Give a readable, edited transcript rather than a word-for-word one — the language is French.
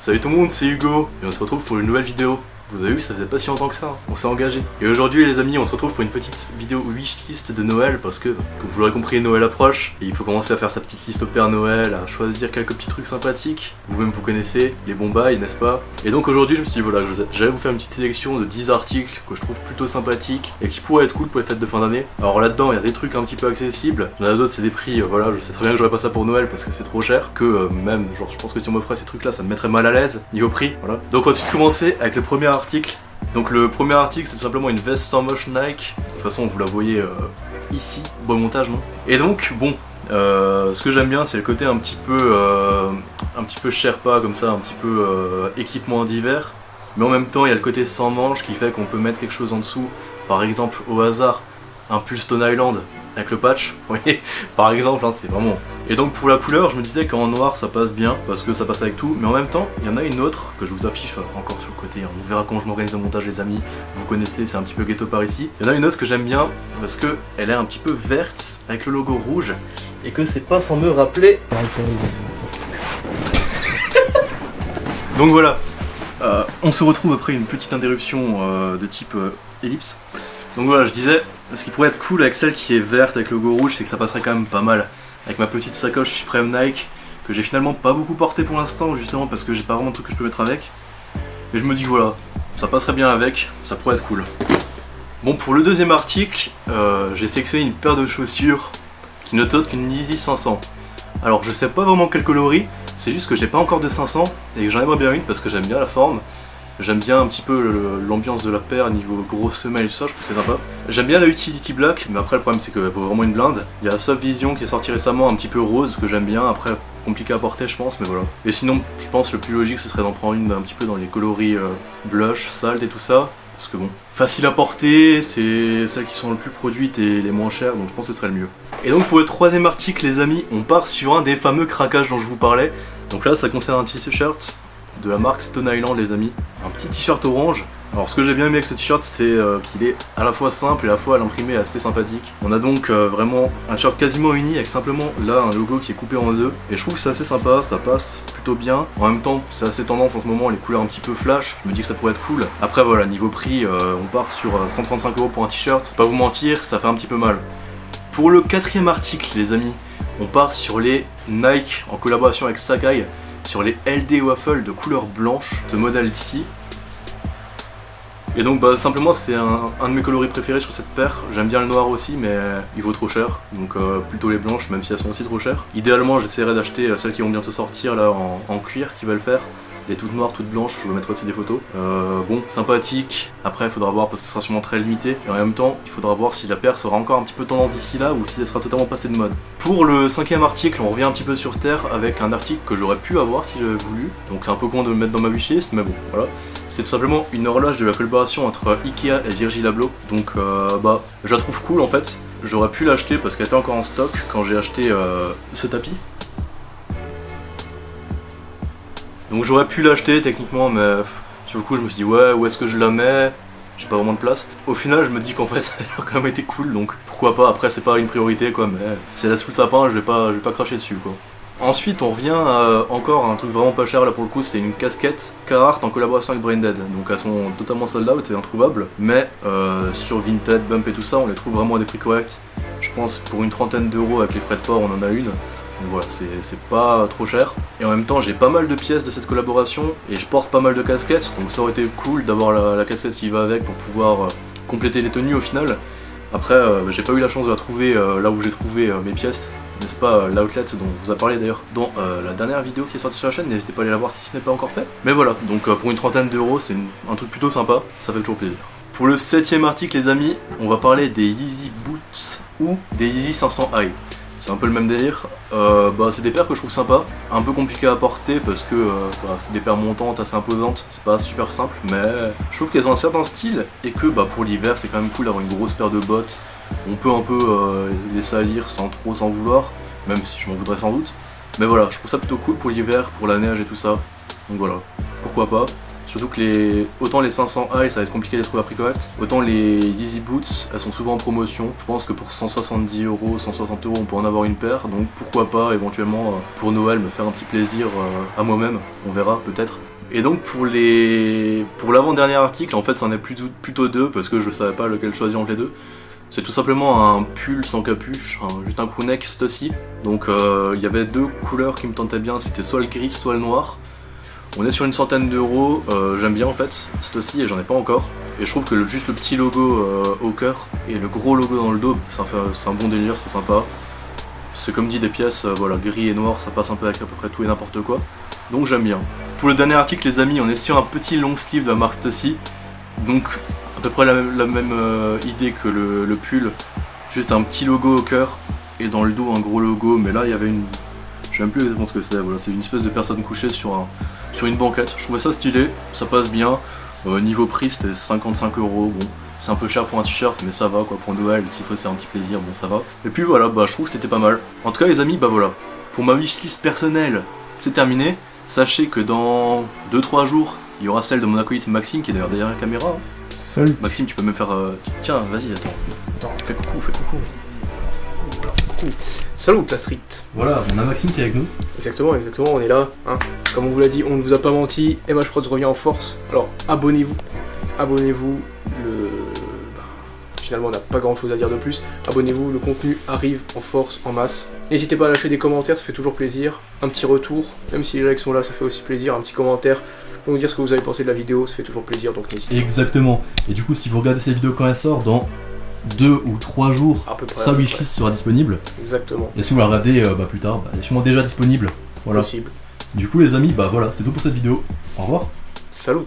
Salut tout le monde, c'est Hugo et on se retrouve pour une nouvelle vidéo. Vous avez vu, ça faisait pas si longtemps que ça, hein. On s'est engagé. Et aujourd'hui les amis, on se retrouve pour une petite vidéo wishlist de Noël parce que, comme vous l'aurez compris, Noël approche et il faut commencer à faire sa petite liste au Père Noël, à choisir quelques petits trucs sympathiques. Vous-même vous connaissez, les bons bails, n'est-ce pas? Et donc aujourd'hui je me suis dit voilà, j'allais vous faire une petite sélection de 10 articles que je trouve plutôt sympathiques et qui pourraient être cool pour les fêtes de fin d'année. Alors là-dedans il y a des trucs un petit peu accessibles, il y en a d'autres c'est des prix, voilà, je sais très bien que j'aurais pas ça pour Noël parce que c'est trop cher, que même, genre je pense que si on m'offrait ces trucs là ça me mettrait mal à l'aise niveau prix, voilà. Donc on va tout de suite commencer avec le premier article. Donc le premier article c'est tout simplement une veste sans moche Nike. De toute façon vous la voyez ici, beau montage non? Et donc bon, ce que j'aime bien c'est le côté un petit peu Sherpa comme ça, un petit peu équipement d'hiver. Mais en même temps il y a le côté sans manche qui fait qu'on peut mettre quelque chose en dessous. Par exemple au hasard, un pull Stone Island avec le patch, vous voyez, par exemple, hein, c'est vraiment... Et donc pour la couleur, je me disais qu'en noir ça passe bien, parce que ça passe avec tout, mais en même temps, il y en a une autre que je vous affiche encore sur le côté, hein. On verra quand je m'organise au montage les amis, vous connaissez, c'est un petit peu ghetto par ici. Il y en a une autre que j'aime bien, parce que elle est un petit peu verte, avec le logo rouge, et que c'est pas sans me rappeler... Donc voilà, on se retrouve après une petite interruption de type ellipse. Donc voilà, je disais, ce qui pourrait être cool avec celle qui est verte avec le logo rouge, c'est que ça passerait quand même pas mal avec ma petite sacoche Supreme Nike, que j'ai finalement pas beaucoup porté pour l'instant, justement parce que j'ai pas vraiment de truc que je peux mettre avec. Et je me dis que voilà, ça passerait bien avec, ça pourrait être cool. Bon, pour le deuxième article, j'ai sélectionné une paire de chaussures qui n'est autre qu'une Yeezy 500. Alors je sais pas vraiment quel coloris, c'est juste que j'ai pas encore de 500 et que j'en aimerais bien une parce que j'aime bien la forme. J'aime bien un petit peu l'ambiance de la paire niveau grosse semelle et tout ça, je trouve que c'est sympa. J'aime bien la Utility Black, mais après le problème c'est qu'elle vaut vraiment une blinde. Il y a la Soft Vision qui est sortie récemment, un petit peu rose, que j'aime bien, après compliqué à porter je pense, mais voilà. Et sinon, je pense le plus logique ce serait d'en prendre une un petit peu dans les coloris blush, salt et tout ça. Parce que bon, facile à porter, c'est celles qui sont le plus produites et les moins chères, donc je pense que ce serait le mieux. Et donc pour le troisième article les amis, on part sur un des fameux craquages dont je vous parlais. Donc là ça concerne un t-shirt de la marque Stone Island les amis, un petit t-shirt orange. Alors ce que j'ai bien aimé avec ce t-shirt c'est qu'il est à la fois simple et à la fois à l'imprimé assez sympathique. On a donc vraiment un t-shirt quasiment uni avec simplement là un logo qui est coupé en deux. Et je trouve que c'est assez sympa, ça passe plutôt bien. En même temps c'est assez tendance en ce moment, les couleurs un petit peu flash, je me dis que ça pourrait être cool. Après voilà, niveau prix on part sur 135 € pour un t-shirt. Pas vous mentir, ça fait un petit peu mal. Pour le quatrième article les amis, on part sur les Nike en collaboration avec Sacai, sur les LD Waffle de couleur blanche, ce modèle ici. Et donc bah simplement c'est un de mes coloris préférés sur cette paire. J'aime bien le noir aussi mais il vaut trop cher, donc plutôt les blanches même si elles sont aussi trop chères. Idéalement j'essaierai d'acheter celles qui vont bientôt sortir là en cuir qui va le faire. Les toutes noires, toutes blanches, je vais mettre aussi des photos. Bon, sympathique. Après, il faudra voir parce que ce sera sûrement très limité. Et en même temps, il faudra voir si la paire sera encore un petit peu tendance d'ici là ou si elle sera totalement passée de mode. Pour le cinquième article, on revient un petit peu sur terre avec un article que j'aurais pu avoir si j'avais voulu. Donc c'est un peu con de le mettre dans ma wishlist, mais bon, voilà. C'est tout simplement une horloge de la collaboration entre Ikea et Virgil Abloh. Donc bah, je la trouve cool en fait. J'aurais pu l'acheter parce qu'elle était encore en stock quand j'ai acheté ce tapis. Donc j'aurais pu l'acheter techniquement mais sur le coup je me suis dit ouais où est-ce que je la mets, j'ai pas vraiment de place. Au final je me dis qu'en fait elle a quand même été cool donc pourquoi pas, après c'est pas une priorité quoi mais si elle est sous le sapin je vais pas cracher dessus quoi. Ensuite on revient encore à un truc vraiment pas cher là pour le coup, c'est une casquette Carhartt en collaboration avec Braindead. Donc elles sont totalement sold out et introuvables mais sur Vinted, Bump et tout ça on les trouve vraiment à des prix corrects. Je pense pour une trentaine d'euros avec les frais de port on en a une. Donc voilà, c'est pas trop cher. Et en même temps, j'ai pas mal de pièces de cette collaboration et je porte pas mal de casquettes, donc ça aurait été cool d'avoir la casquette qui va avec pour pouvoir compléter les tenues au final. Après, j'ai pas eu la chance de la trouver là où j'ai trouvé mes pièces, n'est-ce pas, l'outlet dont on vous a parlé d'ailleurs dans la dernière vidéo qui est sortie sur la chaîne, n'hésitez pas à aller la voir si ce n'est pas encore fait. Mais voilà, donc pour une trentaine d'euros, c'est un truc plutôt sympa, ça fait toujours plaisir. Pour le septième article les amis, on va parler des Yeezy Boots ou des Yeezy 500 High. C'est un peu le même délire. Bah, c'est des paires que je trouve sympas, un peu compliquées à porter parce que bah, c'est des paires montantes assez imposantes, c'est pas super simple, mais je trouve qu'elles ont un certain style et que bah, pour l'hiver c'est quand même cool d'avoir une grosse paire de bottes. On peut un peu les salir sans trop s'en vouloir, même si je m'en voudrais sans doute. Mais voilà, je trouve ça plutôt cool pour l'hiver, pour la neige et tout ça. Donc voilà, pourquoi pas. Surtout que autant les 500 high ça va être compliqué de les trouver à prix correct, autant les Yeezy Boots elles sont souvent en promotion. Je pense que pour 170 €, 160 € on peut en avoir une paire, donc pourquoi pas éventuellement pour Noël me faire un petit plaisir à moi-même, on verra peut-être. Et donc pour l'avant-dernier article, en fait c'en est plutôt deux parce que je savais pas lequel choisir entre les deux. C'est tout simplement un pull sans capuche, juste un crewneck Stussy. Donc il y avait deux couleurs qui me tentaient bien, c'était soit le gris soit le noir. On est sur une centaine d'euros, j'aime bien en fait Stussy et j'en ai pas encore. Et je trouve que juste le petit logo au cœur et le gros logo dans le dos, c'est un bon délire, c'est sympa. C'est comme dit des pièces, voilà, gris et noir, ça passe un peu avec à peu près tout et n'importe quoi. Donc j'aime bien. Pour le dernier article les amis, on est sur un petit long sleeve de la marque Stussy. Donc à peu près la même idée que le pull. Juste un petit logo au cœur et dans le dos un gros logo. Mais là il y avait une... Je sais même plus exactement ce que c'est, voilà, c'est une espèce de personne couchée sur une banquette. Je trouvais ça stylé, ça passe bien. Niveau prix c'était 55 euros. Bon, c'est un peu cher pour un t-shirt mais ça va quoi, pour Noël, s'il faut c'est un petit plaisir, bon ça va. Et puis voilà, bah je trouve que c'était pas mal. En tout cas les amis, bah voilà. Pour ma wishlist personnelle, c'est terminé. Sachez que dans 2-3 jours, il y aura celle de mon acolyte Maxime qui est d'ailleurs derrière la caméra. Salut. Maxime, tu peux même faire... Tiens, vas-y, attends. Fais coucou. Salut la street. Voilà, on a Maxime qui est avec nous. Exactement, on est là. Hein. Comme on vous l'a dit, on ne vous a pas menti. MH Prods revient en force. Alors abonnez-vous. Finalement, on n'a pas grand chose à dire de plus. Abonnez-vous, le contenu arrive en force, en masse. N'hésitez pas à lâcher des commentaires, ça fait toujours plaisir. Un petit retour, même si les likes sont là, ça fait aussi plaisir. Un petit commentaire pour nous dire ce que vous avez pensé de la vidéo, ça fait toujours plaisir, donc n'hésitez pas. Exactement. Et du coup, si vous regardez cette vidéo quand elle sort, dans 2 ou 3 jours, À peu près, sa wishlist sera disponible. Exactement. Et si vous la regardez plus tard, elle est sûrement déjà disponible. Voilà. Possible. Du coup, les amis, bah voilà, c'est tout pour cette vidéo. Au revoir. Salut.